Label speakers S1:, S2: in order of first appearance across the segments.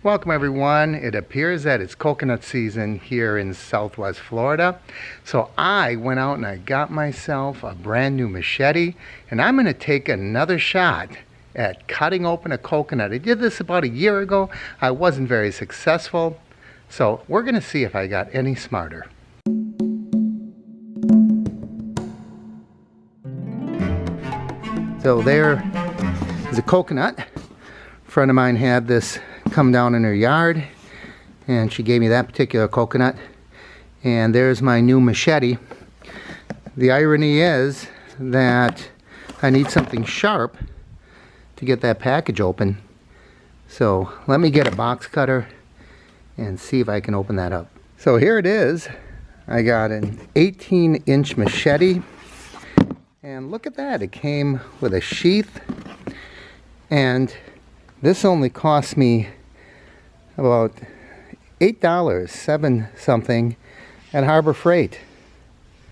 S1: Welcome everyone. It appears that it's coconut season here in Southwest Florida. So I went out and I got myself a brand new machete, and I'm going to take another shot at cutting open a coconut. I did this about a year ago. I wasn't very successful. So we're going to see if I got any smarter. So there is a coconut. A friend of mine had this come down in her yard, and she gave me that particular coconut. And there's my new machete. The irony is that I need something sharp to get that package open. So let me get a box cutter and see if I can open that up. So here it is. I got an 18-inch machete, and look at that. It came with a sheath, and this only cost me about $8, $7 something at Harbor Freight.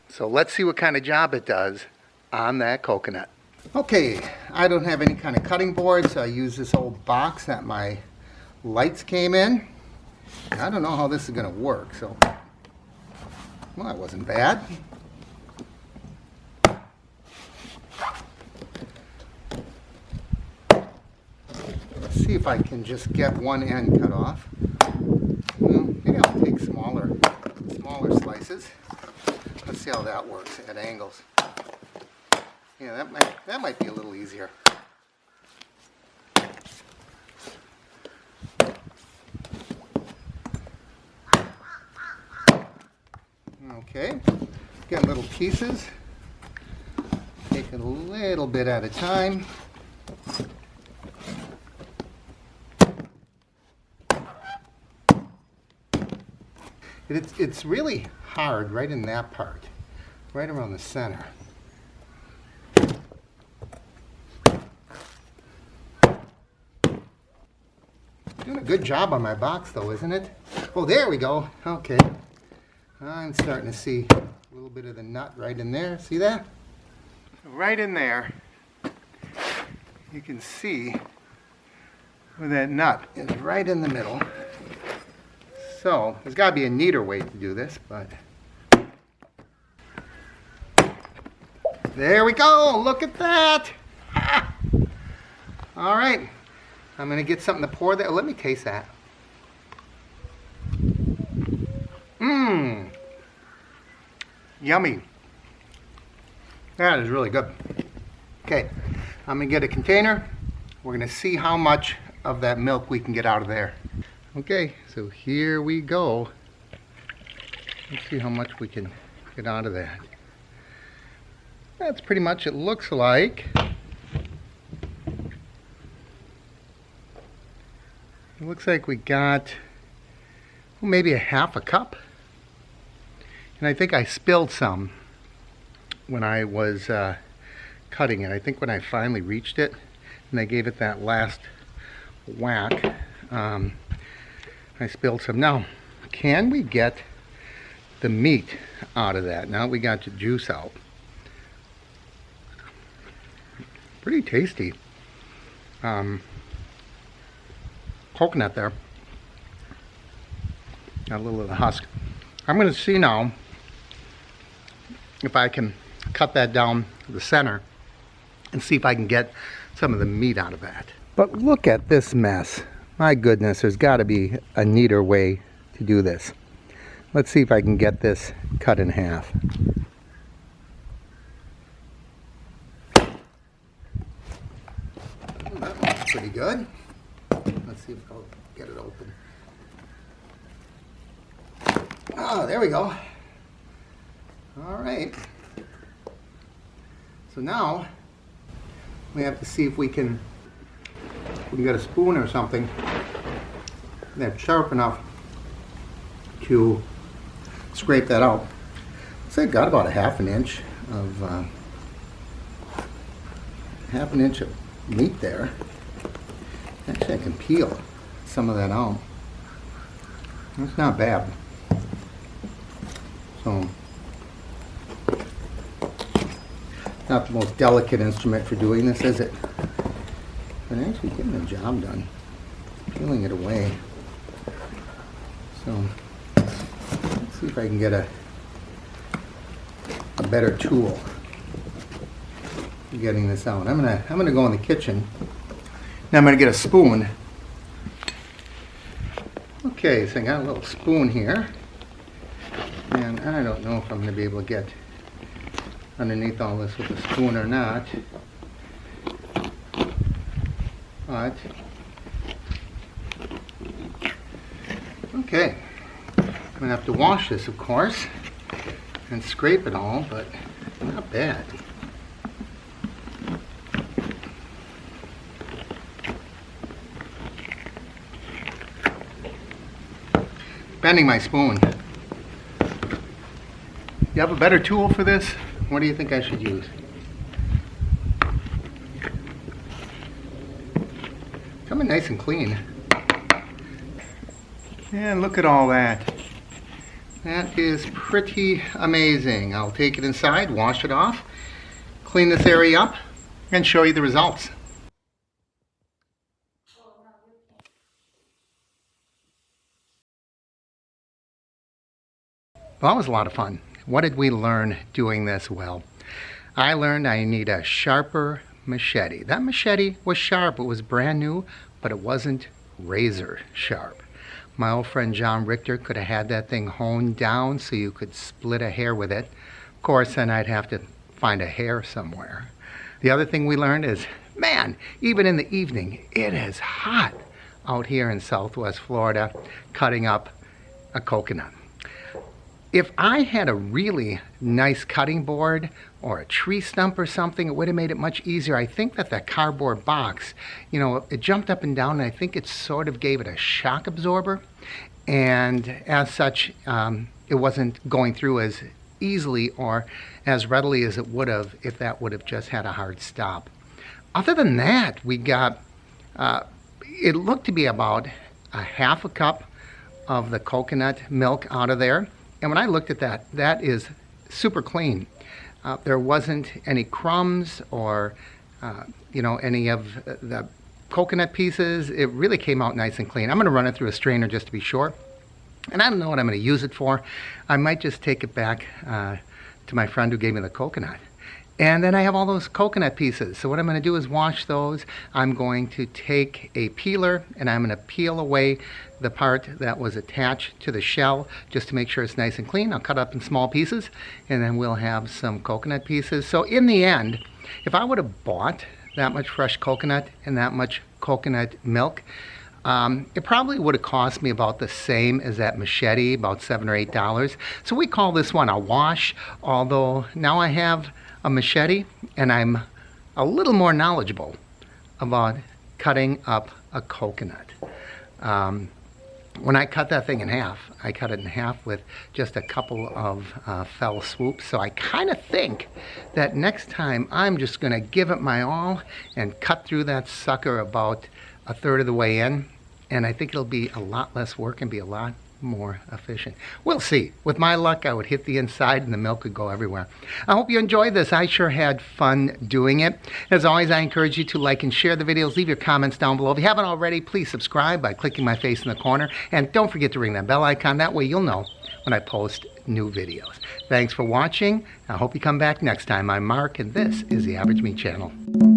S1: So let's see what kind of job it does on that coconut. Okay, I don't have any kind of cutting board, so I use this old box that my lights came in. I don't know how this is going to work, so well, that wasn't bad. See if I can just get one end cut off. Well, maybe I'll take smaller slices. Let's see how that works at angles. Yeah, that might be a little easier. Okay, get little pieces. Take it a little bit at a time. It's really hard right in that part, right around the center. Doing a good job on my box though, isn't it? Oh, there we go. Okay. I'm starting to see a little bit of the nut right in there. See that? Right in there, you can see where that nut is right in the middle. So, there's got to be a neater way to do this, but there we go. Look at that. Ah. All right. I'm going to get something to pour there. Let me taste that. Mmm. Yummy. That is really good. Okay. I'm going to get a container. We're going to see how much of that milk we can get out of there. Okay, so here we go. Let's see how much we can get out of that. That's pretty much it looks like. It looks like we got maybe a half a cup. And I think I spilled some when I was cutting it. I think when I finally reached it and I gave it that last whack, I spilled some. Now, can we get the meat out of that? Now we got the juice out. Pretty tasty. Coconut there. Got a little of the husk. I'm going to see now if I can cut that down to the center and see if I can get some of the meat out of that. But look at this mess. My goodness, there's got to be a neater way to do this. Let's see if I can get this cut in half. That looks pretty good. Let's see if I'll get it open. Oh, there we go. All right. So now we have to see if we can get a spoon or something that's sharp enough to scrape that out. So I've got about a half an inch of meat there. Actually, I can peel some of that out. That's not bad. So, not the most delicate instrument for doing this, is it? But actually getting the job done. Peeling it away. if I can get a better tool for getting this out. I'm gonna go in the kitchen. Now I'm gonna get a spoon. Okay, so I got a little spoon here, and I don't know if I'm gonna be able to get underneath all this with a spoon or not, but okay. I'm gonna have to wash this, of course, and scrape it all, but not bad. Bending my spoon. You have a better tool for this? What do you think I should use? Coming nice and clean. And look at all that. That is pretty amazing. I'll take it inside, wash it off, clean this area up, and show you the results. Well, that was a lot of fun. What did we learn doing this? Well, I learned I need a sharper machete. That machete was sharp. It was brand new, but it wasn't razor sharp. My old friend John Richter could have had that thing honed down so you could split a hair with it. Of course, then I'd have to find a hair somewhere. The other thing we learned is, man, even in the evening, it is hot out here in Southwest Florida cutting up a coconut. If I had a really nice cutting board or a tree stump or something, it would have made it much easier. I think that that cardboard box, you know, it jumped up and down, and I think it sort of gave it a shock absorber. And as such, it wasn't going through as easily or as readily as it would have if that would have just had a hard stop. Other than that, we got, it looked to be about a half a cup of the coconut milk out of there. And when I looked at that, that is super clean. There wasn't any crumbs or, you know, any of the coconut pieces. It really came out nice and clean. I'm going to run it through a strainer just to be sure. And I don't know what I'm going to use it for. I might just take it back to my friend who gave me the coconut. And then I have all those coconut pieces. So what I'm going to do is wash those. I'm going to take a peeler and I'm going to peel away the part that was attached to the shell just to make sure it's nice and clean. I'll cut up in small pieces and then we'll have some coconut pieces. So in the end, if I would have bought that much fresh coconut and that much coconut milk, it probably would have cost me about the same as that machete, about $7 or $8. So we call this one a wash, although now I have a machete and I'm a little more knowledgeable about cutting up a coconut. When I cut that thing in half, I cut it in half with just a couple of fell swoops. So I kind of think that next time I'm just going to give it my all and cut through that sucker about a third of the way in. And I think it'll be a lot less work and be a lot more efficient. We'll see. With my luck, I would hit the inside and the milk would go everywhere. I hope you enjoyed this. I sure had fun doing it. As always, I encourage you to like and share the videos. Leave your comments down below. If you haven't already, please subscribe by clicking my face in the corner. And don't forget to ring that bell icon. That way you'll know when I post new videos. Thanks for watching. I hope you come back next time. I'm Mark, and this is the Average Me Channel.